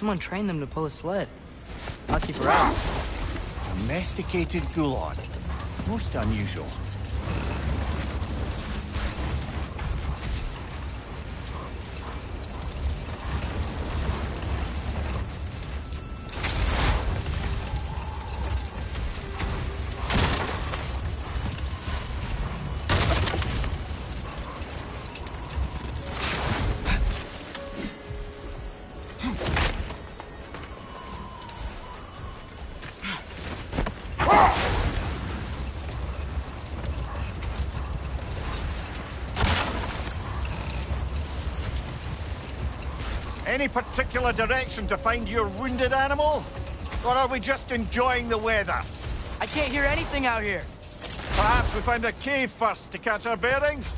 Someone trained them to pull a sled. Lucky for us. Domesticated Gulon. Most unusual. Any particular direction to find your wounded animal? Or are we just enjoying the weather? I can't hear anything out here. Perhaps we find a cave first to catch our bearings?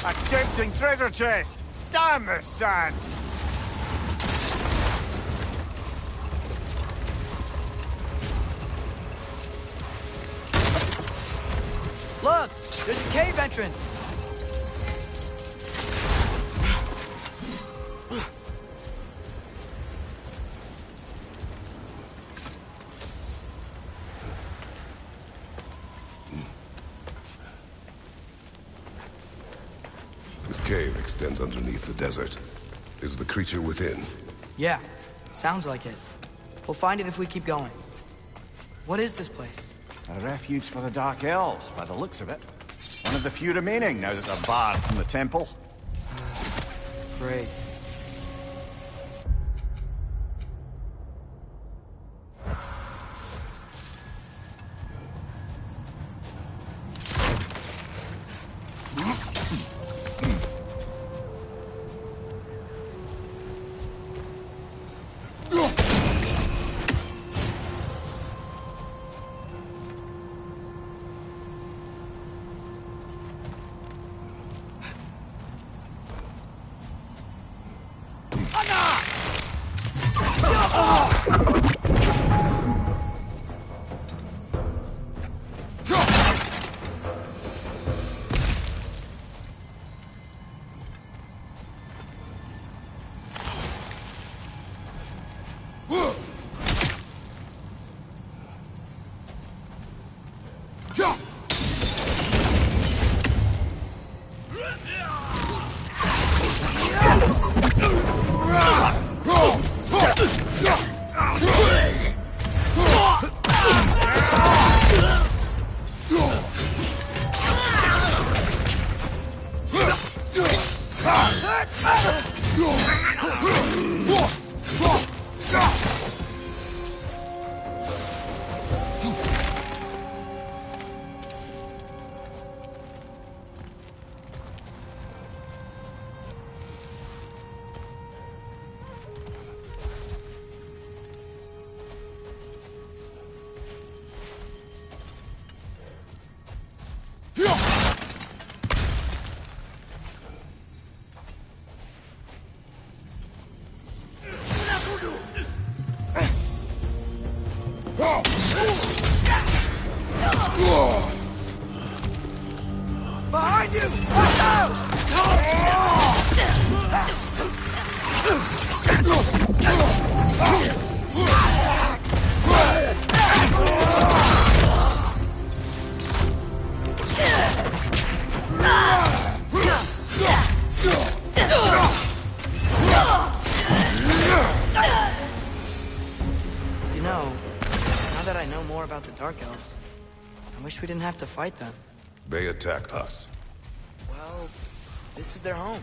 A tempting treasure chest! Damn the sand! Look! There's a cave entrance! This cave extends underneath the desert. Is the creature within? Yeah, sounds like it. We'll find it if we keep going. What is this place? A refuge for the Dark Elves, by the looks of it. One of the few remaining now that they're barred from the temple. Great. Behind you! Watch out! You know, now that I know more about the Dark Elves, I wish we didn't have to fight them. They attack us. Well, this is their home.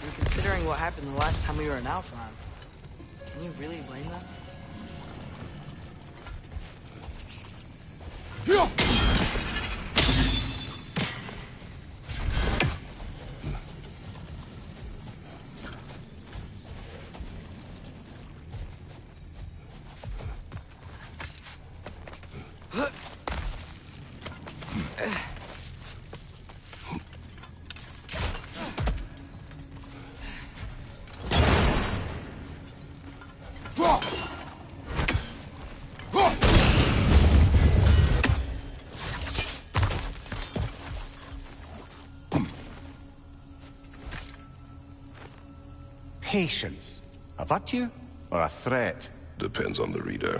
And considering what happened the last time we were in Alfheim, can you really blame them? patience a virtue or a threat? Depends on the reader.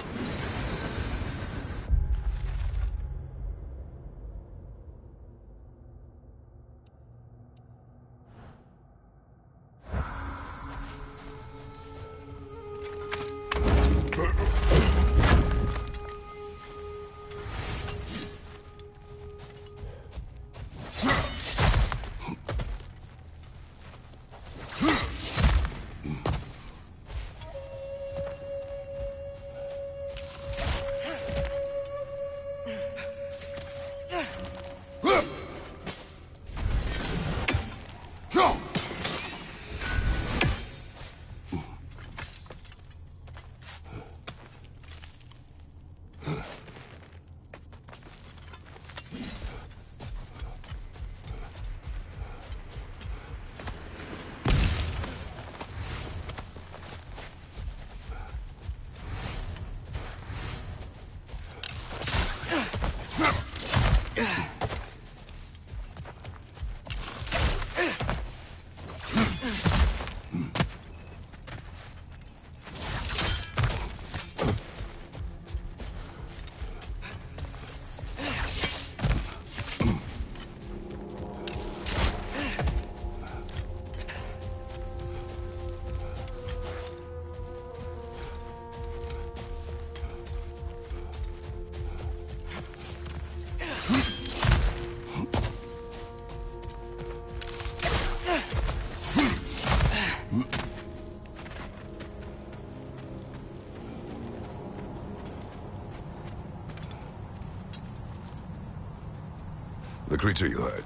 The creature you heard,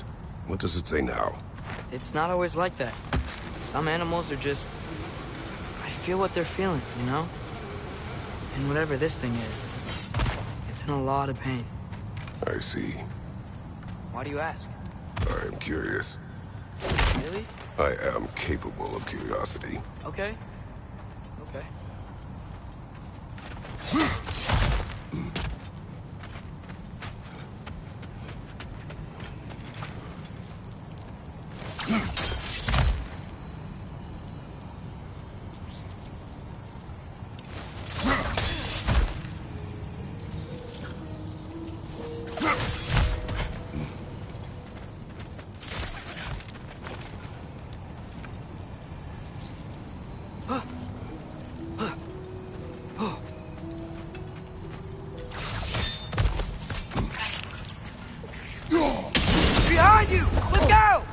what does it say now? It's not always like that. Some animals are just... I feel what they're feeling, you know? And whatever this thing is, it's in a lot of pain. I see. Why do you ask? I am curious. Really? I am capable of curiosity. Okay. Okay. Behind you! Look out!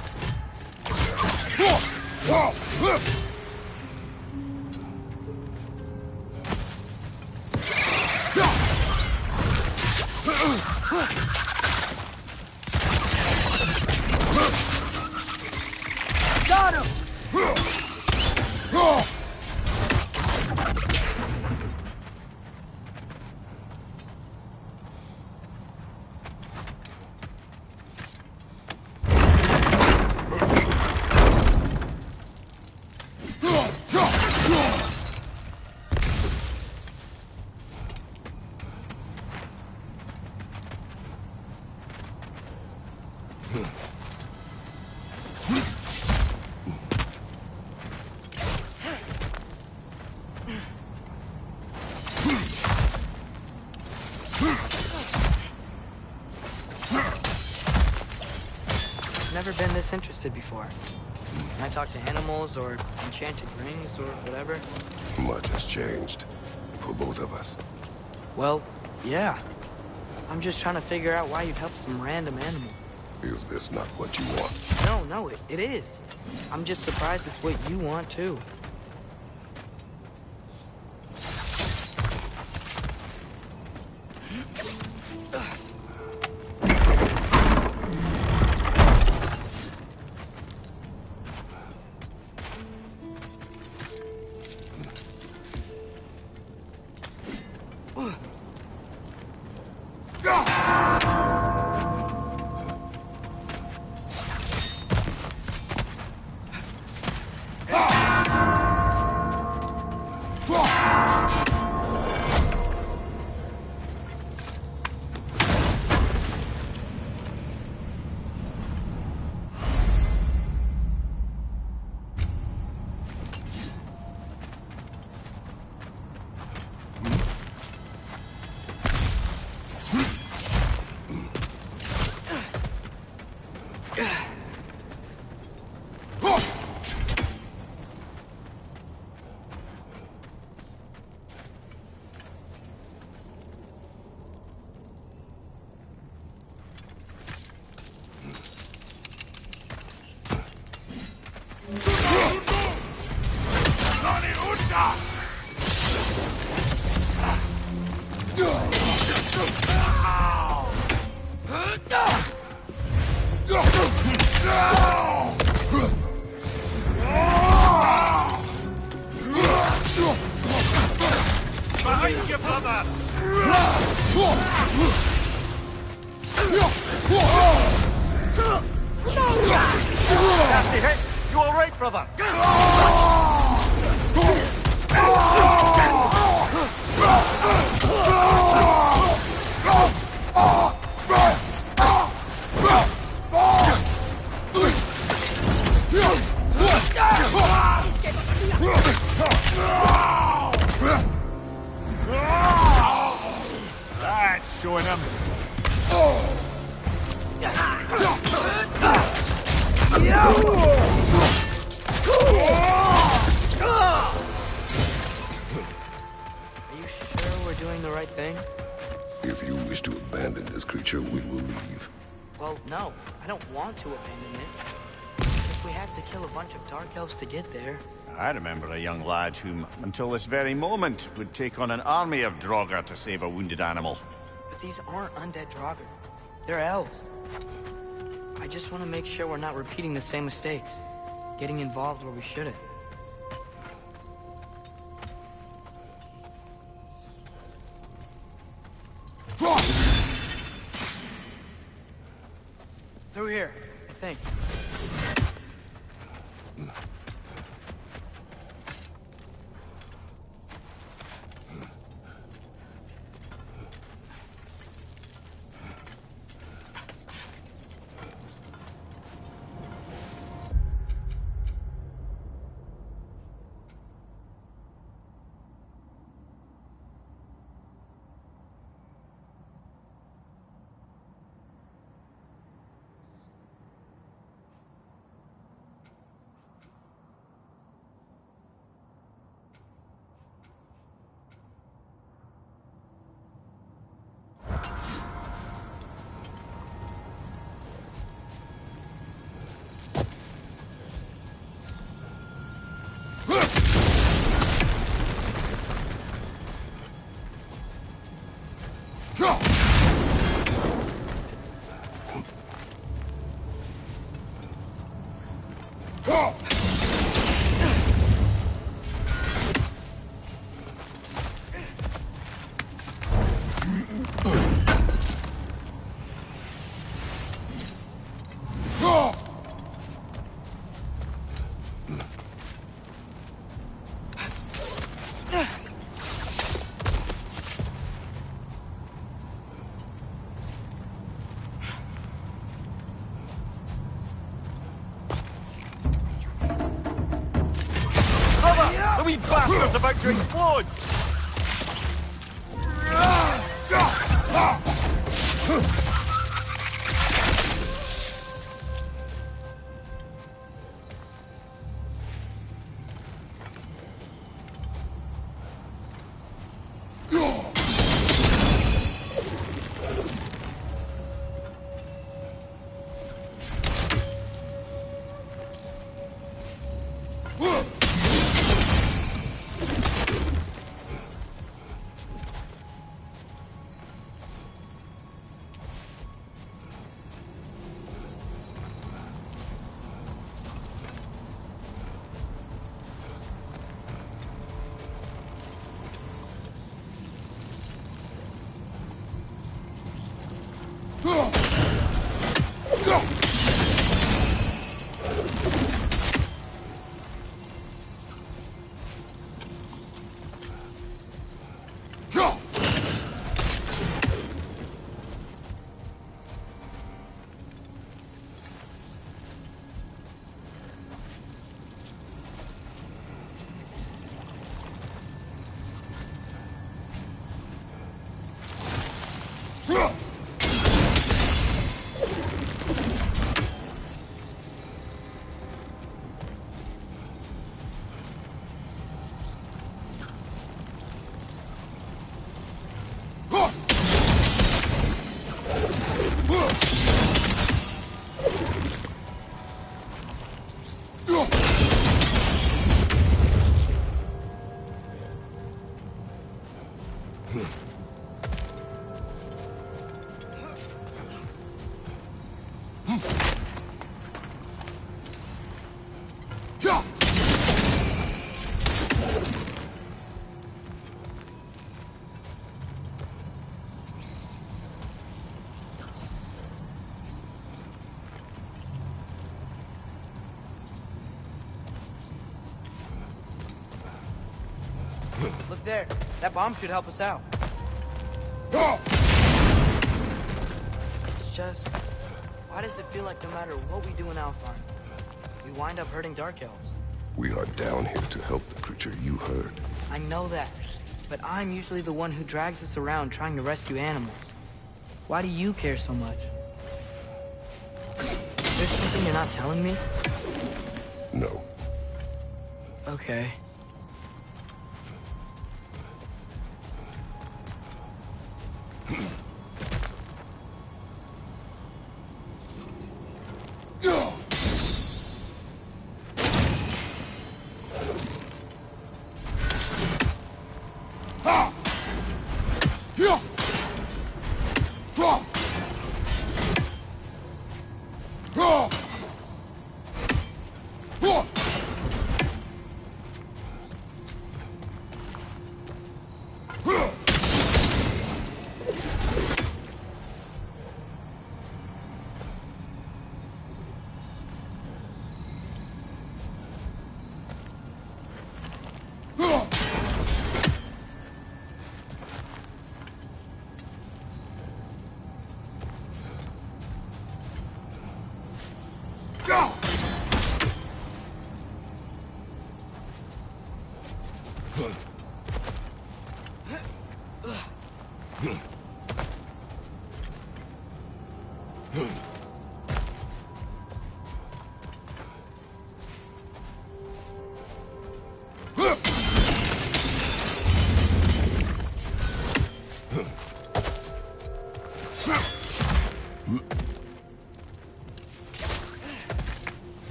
Got him! Never been this interested before. When I talk to animals or enchanted rings or whatever. Much has changed. For both of us. Well, yeah. I'm just trying to figure out why you'd help some random animal. Is this not what you want? No, it is. I'm just surprised it's what you want, too. Behind you, brother! Nasty hit! You alright, brother? That's showing him. Are you sure we're doing the right thing? If you wish to abandon this creature, we will leave. Well, no. I don't want to abandon it. If we have to kill a bunch of Dark Elves to get there... I remember a young lad whom, until this very moment, would take on an army of Draugr to save a wounded animal. But these aren't undead Draugr. They're elves. I just want to make sure we're not repeating the same mistakes. Getting involved where we shouldn't. Through here, I think. The wee bastard's about to explode! Look there. That bomb should help us out. It's just... why does it feel like no matter what we do in Alfheim, we wind up hurting Dark Elves? We are down here to help the creature you heard. I know that, but I'm usually the one who drags us around trying to rescue animals. Why do you care so much? There's something you're not telling me? No. Okay.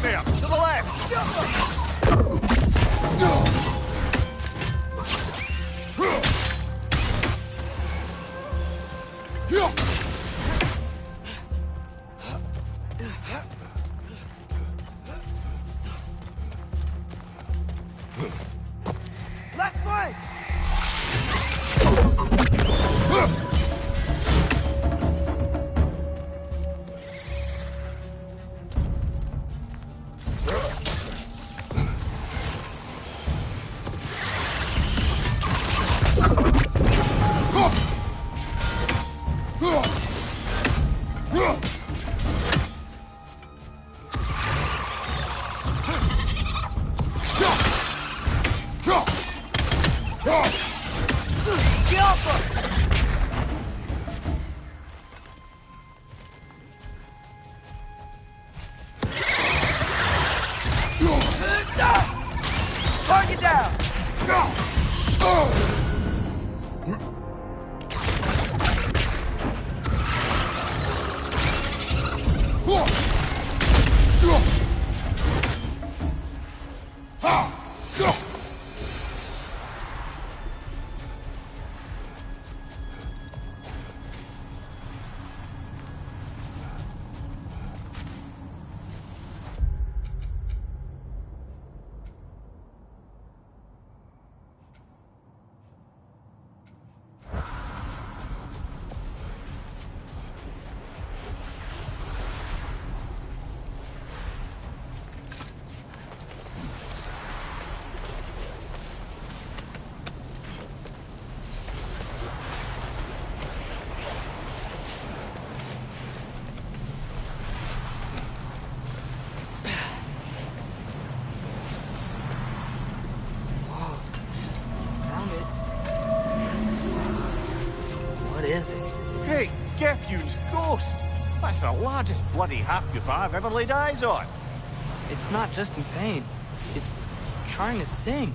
There, to the left! Left flank! Target down! Great Gefyun's ghost! That's the largest bloody half-goof I've ever laid eyes on. It's not just in pain. It's trying to sing.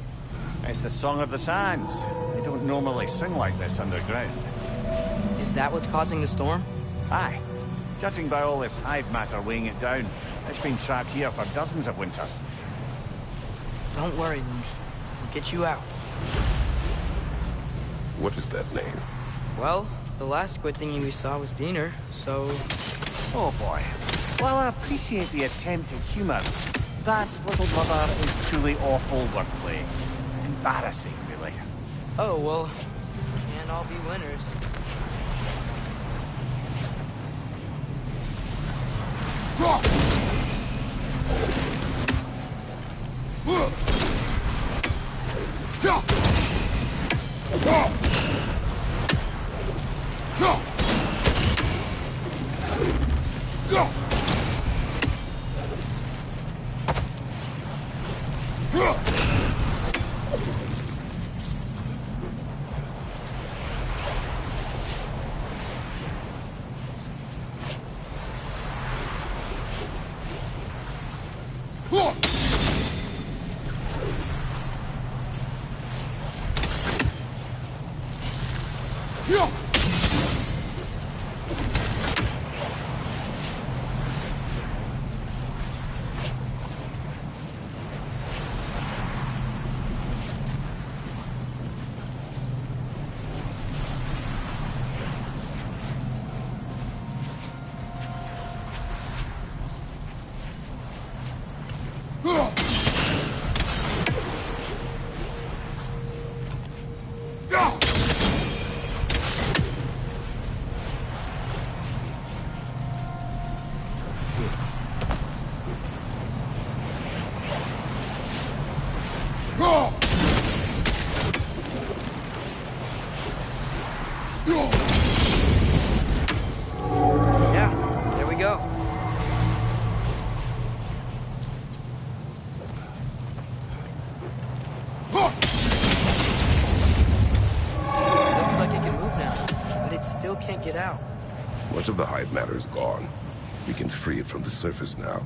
It's the Song of the Sands. They don't normally sing like this underground. Is that what's causing the storm? Aye. Judging by all this hive matter weighing it down, it's been trapped here for dozens of winters. Don't worry, Lunch. We'll get you out. What is that name? Well, the last squid thingy we saw was Diener, so... Oh boy. While I appreciate the attempt at humor, that, little brother, is truly awful wordplay. Embarrassing, really. Oh, well, can't all be winners. Yeah, there we go. Looks like it can move now, but it still can't get out. Much of the hive matter is gone. We can free it from the surface now.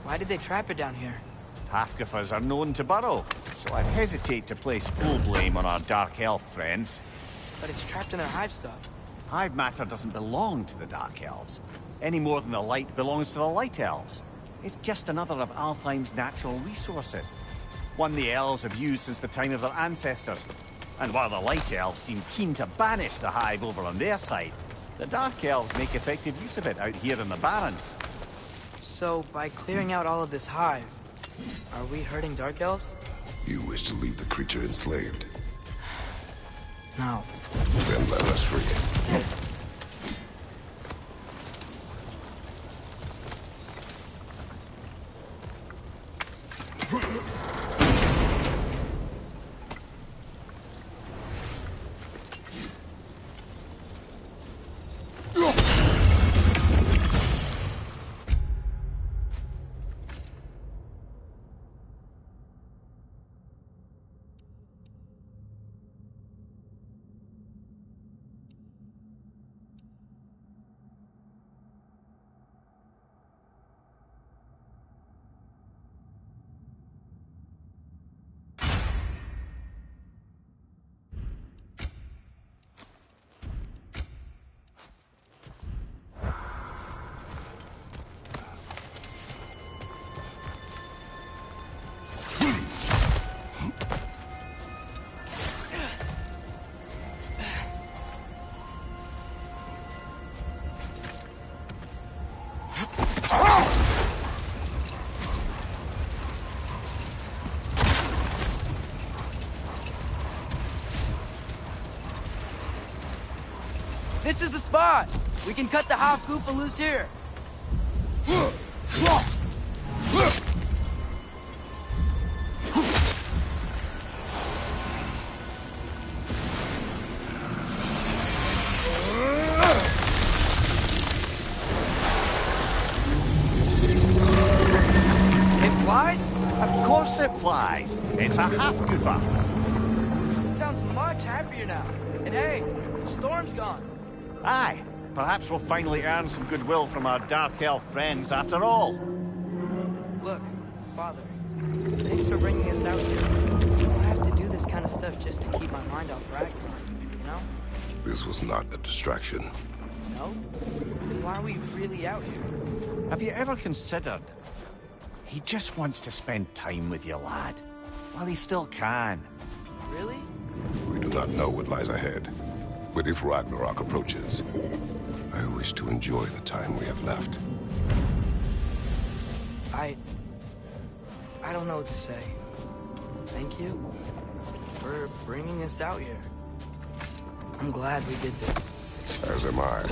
Why did they trap it down here? Halfgriffers are known to burrow, so I'd hesitate to place full blame on our Dark Elf friends. But it's trapped in their hive stuff. Hive matter doesn't belong to the Dark Elves, any more than the light belongs to the Light Elves. It's just another of Alfheim's natural resources. One the Elves have used since the time of their ancestors. And while the Light Elves seem keen to banish the hive over on their side, the Dark Elves make effective use of it out here in the Barrens. So, by clearing out all of this hive, are we hurting Dark Elves? You wish to leave the creature enslaved. No. Then let us free it. This is the spot! We can cut the half goofa loose here. Of course it flies. It's a half-goofer. Sounds much happier now. And hey, the storm's gone. Aye, perhaps we'll finally earn some goodwill from our Dark Elf friends after all. Look, Father, thanks for bringing us out here. I don't have to do this kind of stuff just to keep my mind off Ragnarok, you know? This was not a distraction. No? Then why are we really out here? Have you ever considered? He just wants to spend time with you, lad. While he still can. Really? We do not know what lies ahead. But if Ragnarok approaches, I wish to enjoy the time we have left. I don't know what to say. Thank you for bringing us out here. I'm glad we did this. As am I.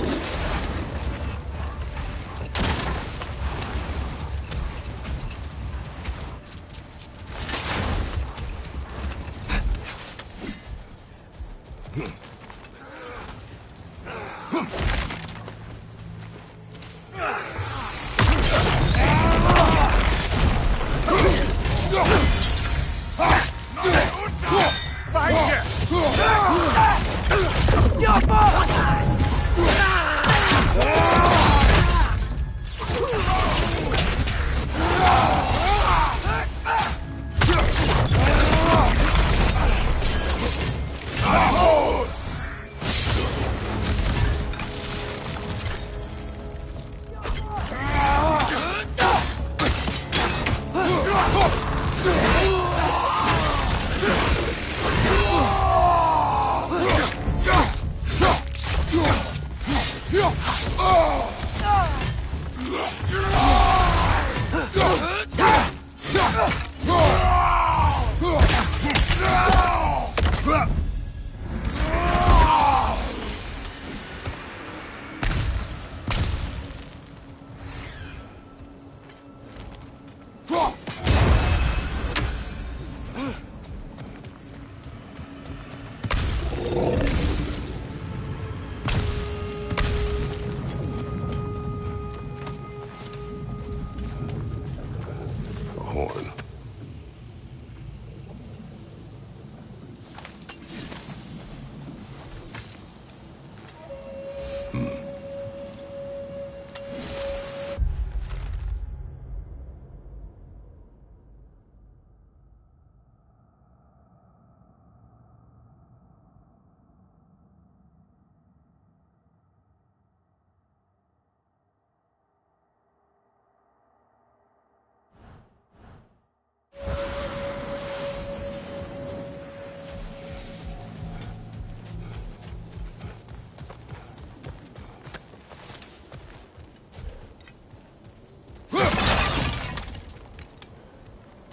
Horn.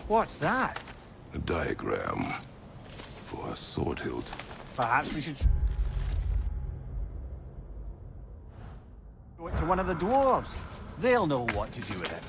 What's that? A diagram for a sword hilt. Perhaps we should show it to one of the dwarves. They'll know what to do with it.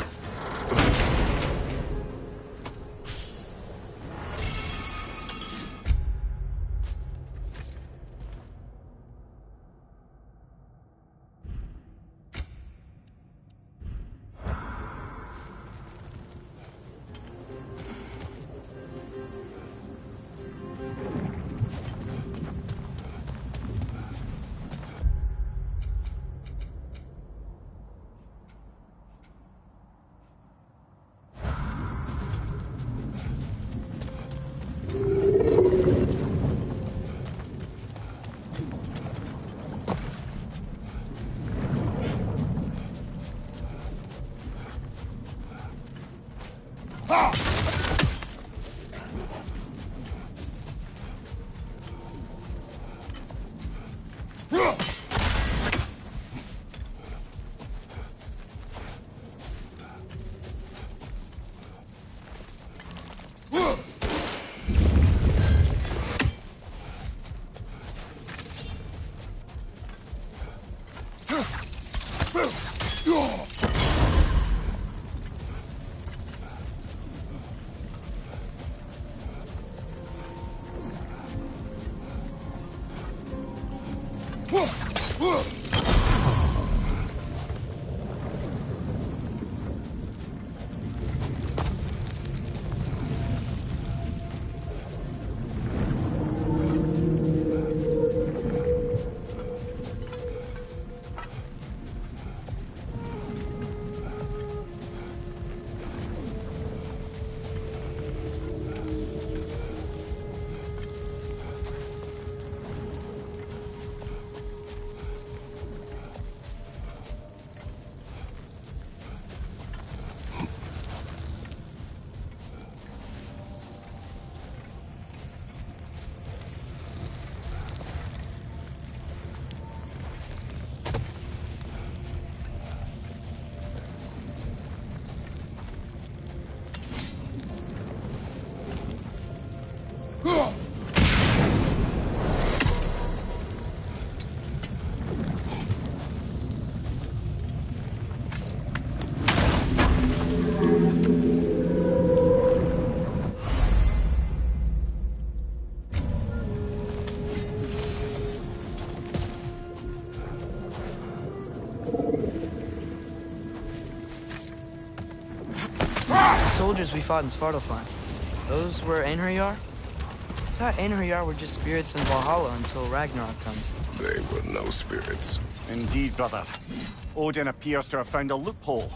soldiers we fought in Svartalfheim, those were Einherjar? I thought Einherjar were just spirits in Valhalla until Ragnarok comes. They were no spirits. Indeed, brother. Odin appears to have found a loophole.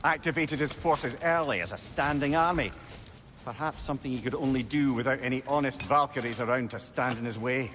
Activated his forces early as a standing army. Perhaps something he could only do without any honest Valkyries around to stand in his way.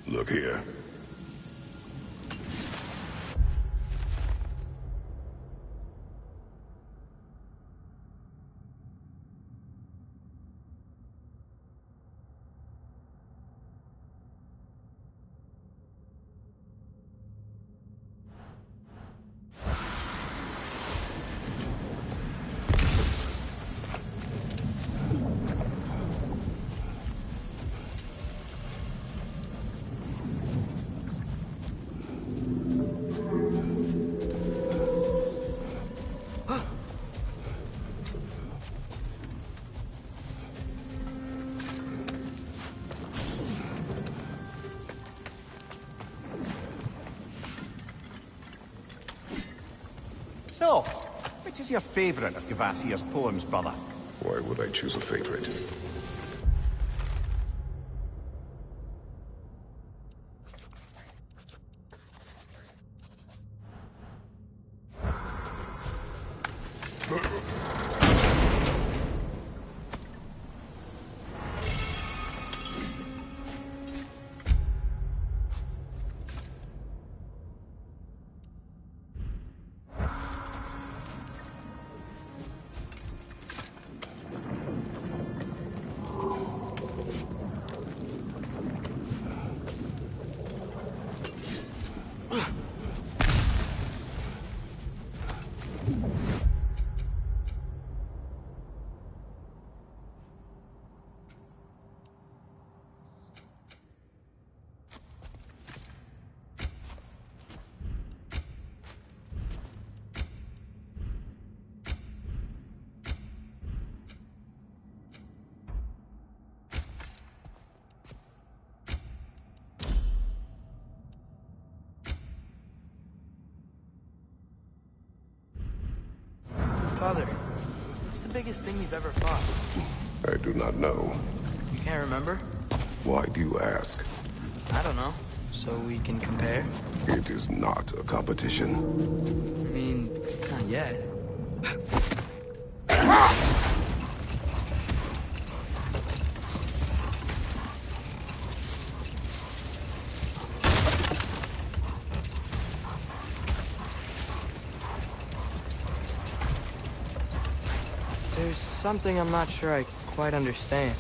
Look here. So, which is your favorite of Kvasir's poems, brother? Why would I choose a favorite? Father, what's the biggest thing you've ever fought? I do not know. You can't remember? Why do you ask? I don't know. So we can compare? It is not a competition. I mean, not yet. There's something I'm not sure I quite understand.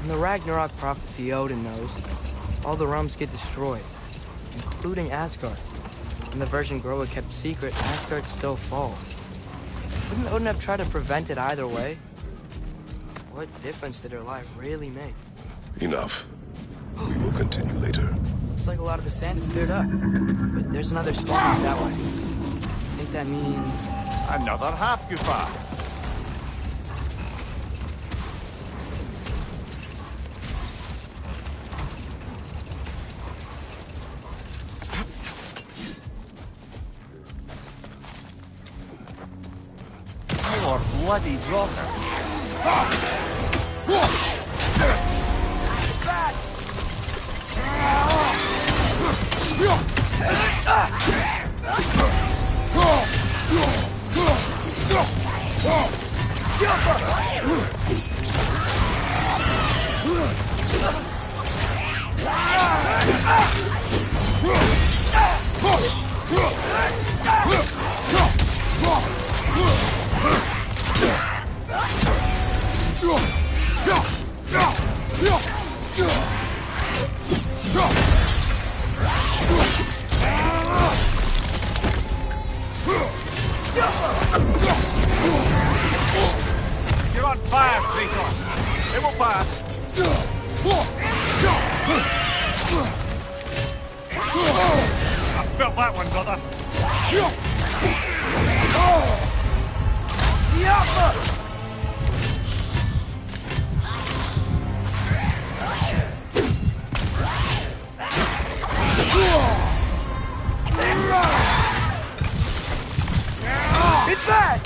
In the Ragnarok prophecy Odin knows, all the realms get destroyed, including Asgard. And the version Groa kept secret, Asgard still falls. Wouldn't Odin have tried to prevent it either way? What difference did her life really make? Enough. We will continue later. Looks like a lot of the sand is cleared up. But there's another storm that way. I think that means... Another half Gufa. More bloody drocker. You're on fire, Kratos. It will pass. I felt that one, brother. It's back!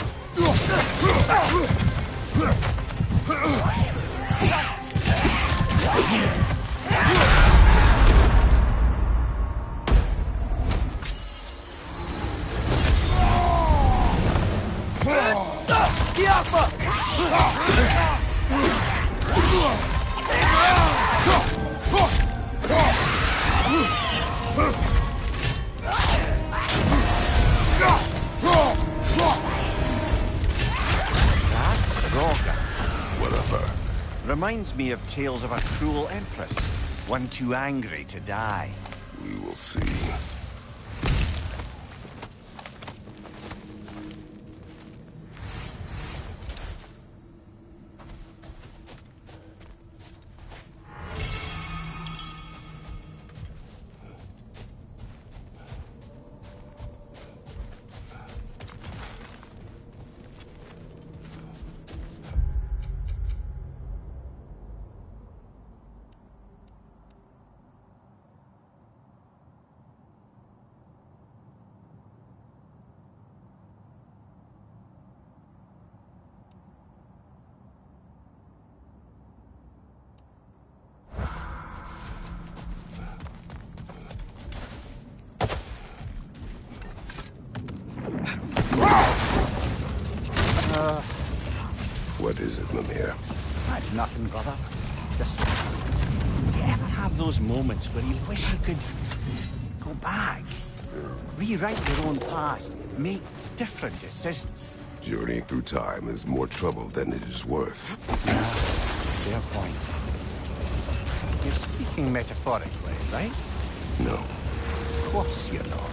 Whatever. Reminds me of tales of a cruel empress, one too angry to die. We will see. What is it, Mimir? That's nothing, brother. Just... Do you ever have those moments where you wish you could go back, rewrite your own past, make different decisions? Journeying through time is more trouble than it is worth. Fair point. You're speaking metaphorically, right? No. Of course you're not.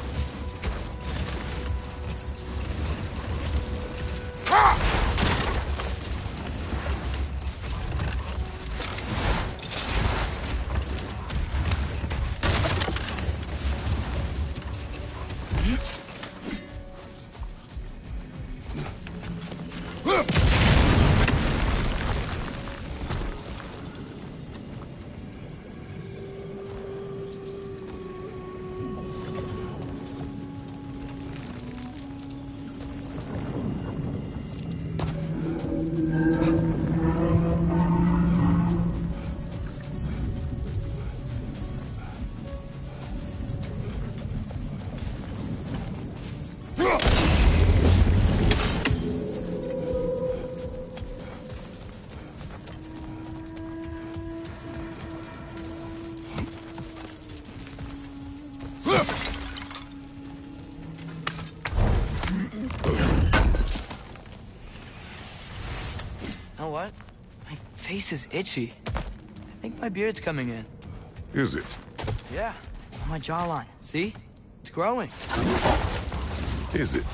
what? My face is itchy. I think my beard's coming in. Is it? Yeah, on my jawline. See? It's growing. Is it?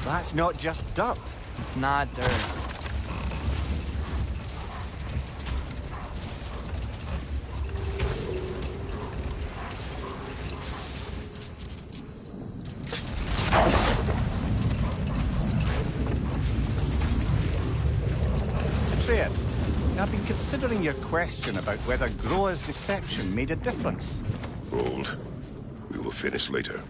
That's not just dirt. It's not dirt. Atreus, I've been considering your question about whether Groa's deception made a difference. Hold. We will finish later.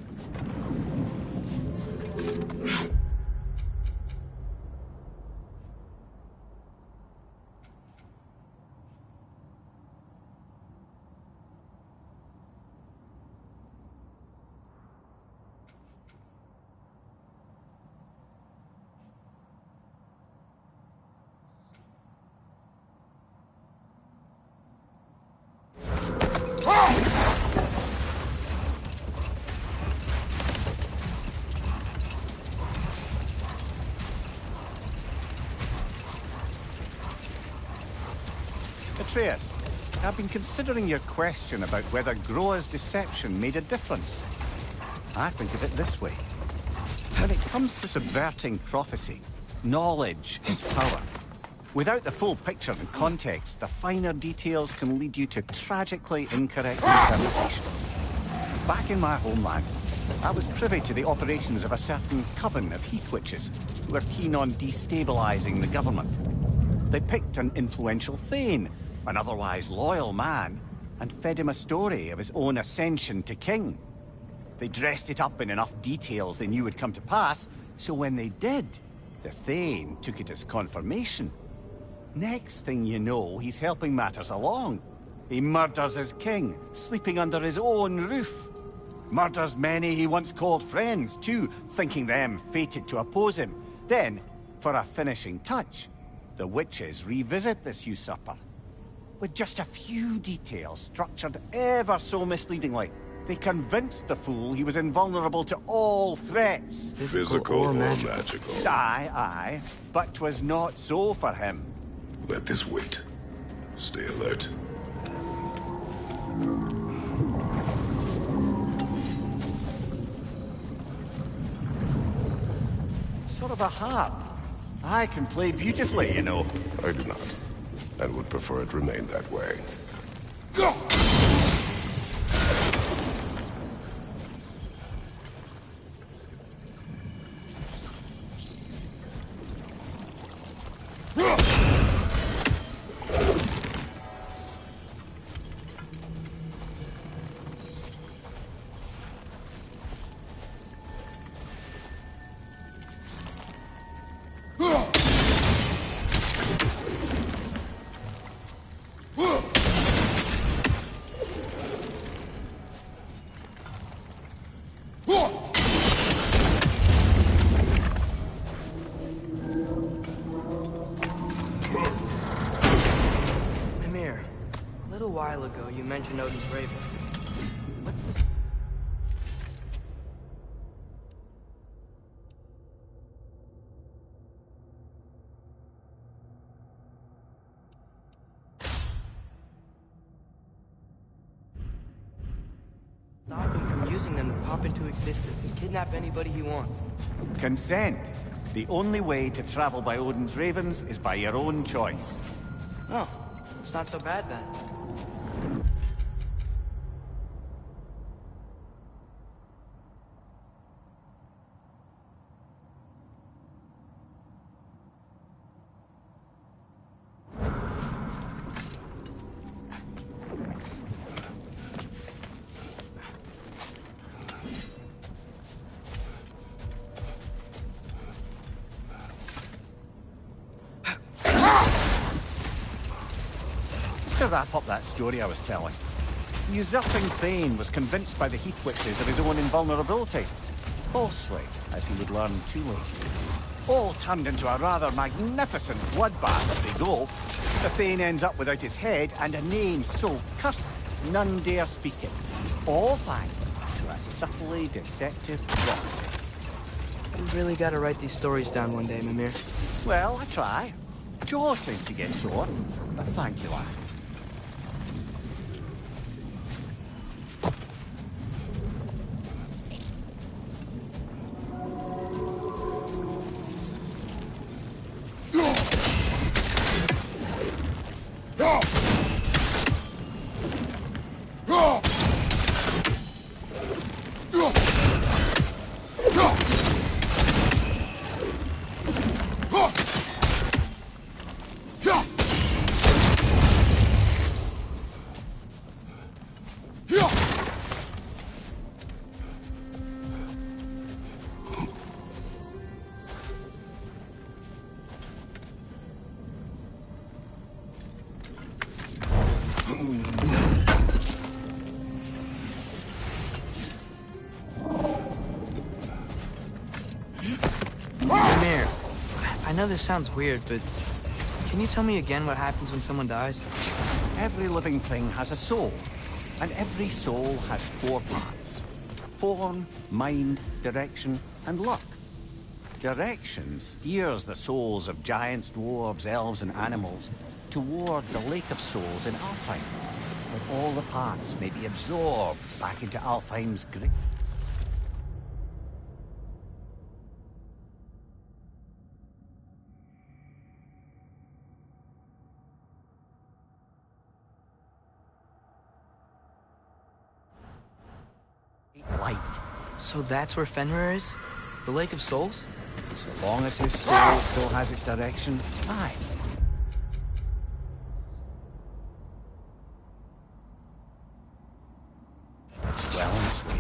Atreus, I've been considering your question about whether Groa's deception made a difference. I think of it this way. When it comes to subverting prophecy, knowledge is power. Without the full picture and context, the finer details can lead you to tragically incorrect interpretations. Back in my homeland, I was privy to the operations of a certain coven of heath witches who were keen on destabilizing the government. They picked an influential thane, an otherwise loyal man, and fed him a story of his own ascension to king. They dressed it up in enough details they knew would come to pass, so when they did, the thane took it as confirmation. Next thing you know, he's helping matters along. He murders his king, sleeping under his own roof. Murders many he once called friends, too, thinking them fated to oppose him. Then, for a finishing touch, the witches revisit this usurper. With just a few details structured ever so misleadingly, they convinced the fool he was invulnerable to all threats. Physical or magical? Aye, aye. But 'twas not so for him. Let this wait. Stay alert. Sort of a harp. I can play beautifully, you know. I do not, and would prefer it remain that way. A while ago, you mentioned Odin's Raven. What's this? Stop him from using them to pop into existence and kidnap anybody he wants. Consent. The only way to travel by Odin's ravens is by your own choice. Oh, it's not so bad then. To wrap up that story I was telling, the usurping Thane was convinced by the Heath Witches of his own invulnerability. Falsely, as he would learn too late. All turned into a rather magnificent bloodbath as they go. The Thane ends up without his head and a name so cursed none dare speak it. All thanks to a subtly deceptive prophecy. You really gotta write these stories down one day, Mimir. Well, I try. Jaws tends to get sore, but thank you, lad. Amir, I know this sounds weird, but can you tell me again what happens when someone dies? Every living thing has a soul, and every soul has 4 parts. Form, mind, direction, and luck. Direction steers the souls of giants, dwarves, elves, and animals toward the Lake of Souls in Alfheim, where all the parts may be absorbed back into Alfheim's grip. Light. So that's where Fenrir is? The Lake of Souls? So long as his soul still has its direction, aye. It's well on its way.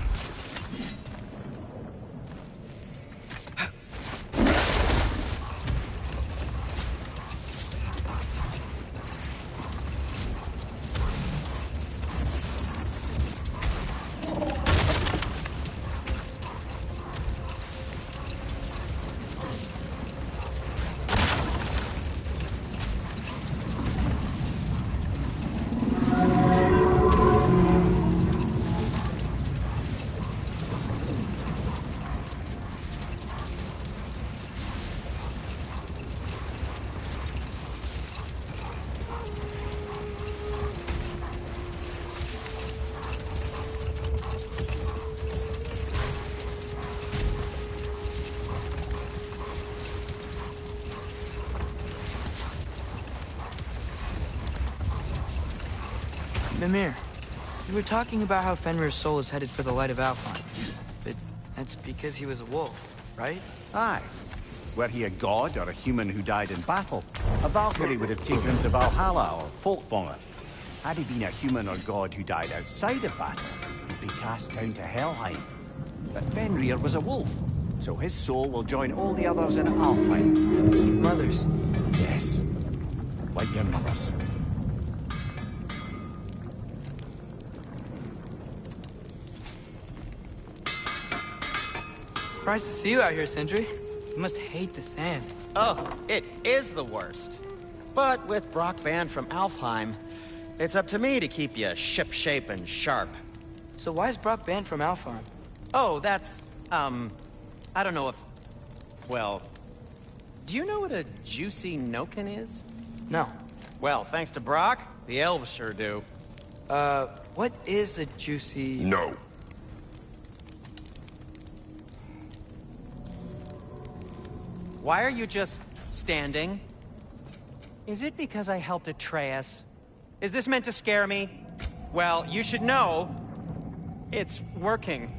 Mimir, you were talking about how Fenrir's soul is headed for the light of Alfheim. But that's because he was a wolf, right? Aye. Were he a god or a human who died in battle, a Valkyrie would have taken him to Valhalla or Folkvanger. Had he been a human or god who died outside of battle, he'd be cast down to Helheim. But Fenrir was a wolf, so his soul will join all the others in Alfheim. Mothers. Yes, like your mothers. Surprised to see you out here, Sindri. You must hate the sand. Oh, it is the worst. But with Brock banned from Alfheim, it's up to me to keep you shipshape and sharp. So why is Brock banned from Alfheim? Oh, that's, I don't know if... Well, do you know what a juicy Noken is? No. Well, thanks to Brock, the elves sure do. What is a juicy... No. Why are you just standing? Is it because I helped Atreus? Is this meant to scare me? Well, you should know, it's working.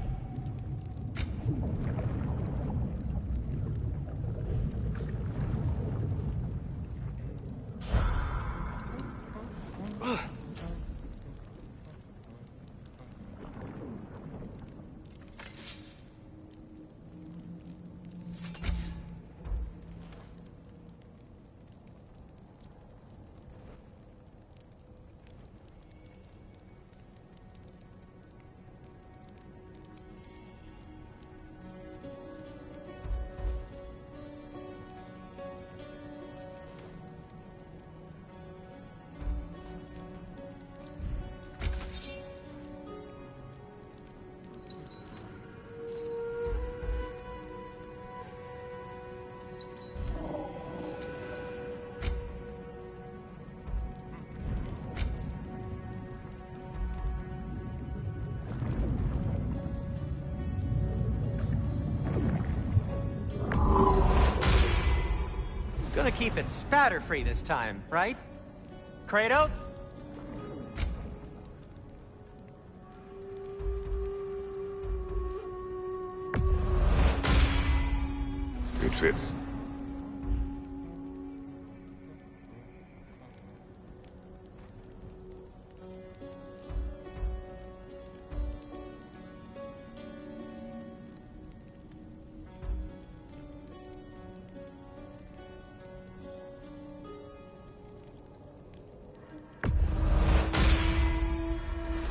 Gonna keep it spatter-free this time, right? Kratos? It fits.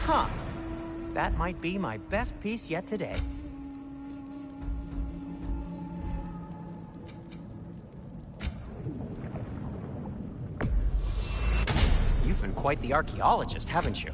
Huh. That might be my best piece yet today. You've been quite the archaeologist, haven't you?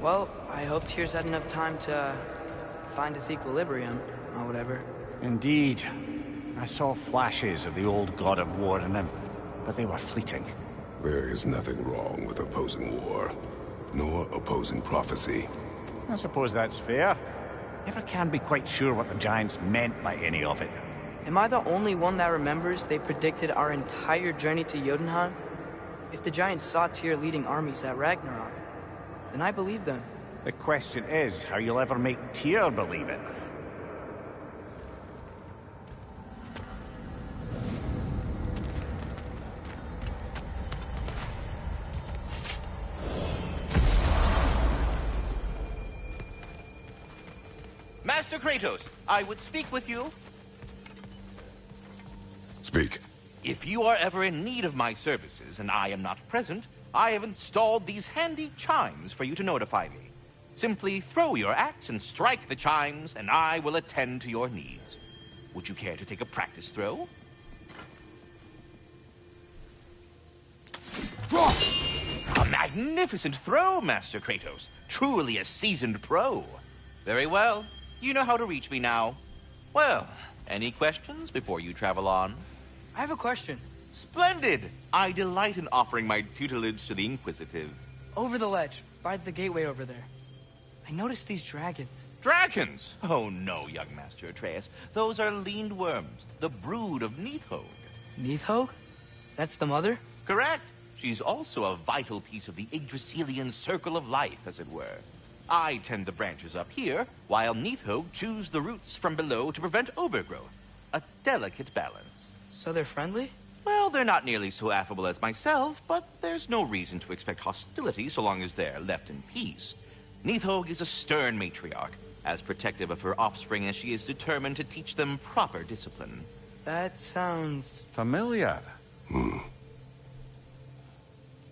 Well, I hope Tyr's had enough time to find his equilibrium, or whatever. Indeed. I saw flashes of the old God of War in him, but they were fleeting. There is nothing wrong with opposing war, nor opposing prophecy. I suppose that's fair. Never can be quite sure what the Giants meant by any of it. Am I the only one that remembers they predicted our entire journey to Jotunheim? If the Giants saw Tyr leading armies at Ragnarok, then I believe them. The question is how you'll ever make Tyr believe it. Master Kratos, I would speak with you. Speak. If you are ever in need of my services and I am not present, I have installed these handy chimes for you to notify me. Simply throw your axe and strike the chimes, and I will attend to your needs. Would you care to take a practice throw? A magnificent throw, Master Kratos. Truly a seasoned pro. Very well. You know how to reach me now. Well, any questions before you travel on? I have a question. Splendid! I delight in offering my tutelage to the inquisitive. Over the ledge, by the gateway over there. I noticed these dragons. Dragons? Oh no, young Master Atreus. Those are lean worms, the brood of Nidhogg. Nidhogg? That's the mother? Correct. She's also a vital piece of the Yggdrasilian circle of life, as it were. I tend the branches up here, while Nidhogg chews the roots from below to prevent overgrowth. A delicate balance. So they're friendly? Well, they're not nearly so affable as myself, but there's no reason to expect hostility so long as they're left in peace. Nidhogg is a stern matriarch, as protective of her offspring as she is determined to teach them proper discipline. That sounds... Familiar.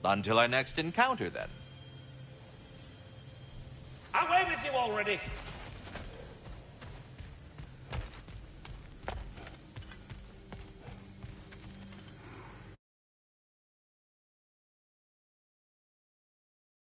Until our next encounter, then. Away with you already!